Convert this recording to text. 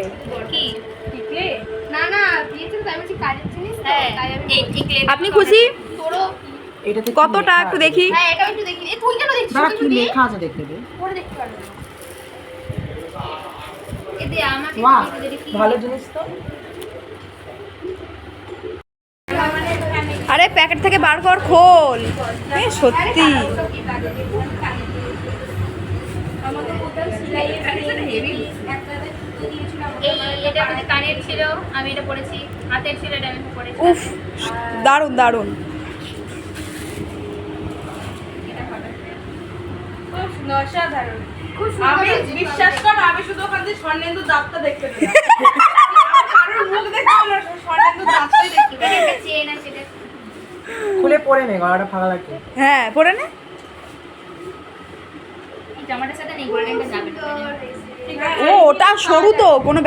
দিলে? কি টিকলে? না না দিয়েছেন তাই বলছি কাজের জিনিস তো তাই আমি এই টিকলে আপনি খুশি? তোরও এটাতে কতটা একটু দেখি। হ্যাঁ এটা একটু দেখি এ তুই কেন দেখছিস দাঁড়া, তুই কি দে লেখা আছে দেখতে দে। পড়ে দেখতে পারবো না এ দে আমাকে বাহ, দেখি ভালো জিনিস তো। আরে প্যাকেট থেকে বার কর, খোল। এ সত্যি আমাদের টোটাল সিলাই হেভি এই এটা হচ্ছে কানের ছিল আমি এটা পড়েছি হাতের ছিল এটা আমি পড়েছি উফ, দারুণ দারুণ। অসাধারণ। খুব আমি সুন্দর বিশ্বাস কর আমি শুধু ওখান থেকে স্বর্ণেন্দু দাঁতটা দেখতে পেলাম। কারোর মুখ দেখতে না, স্বর্ণেন্দু দাঁতটাই দেখতে পেলাম। এটা চেন আছে এটা খুলে পরে নে, গলাটা ফাঁকা লাগছে। হ্যাঁ, পড়ে নে। এই জামাটার সাথে নেই গোল্ডেনটা যাবে না ও ওটা সরু তো কোনো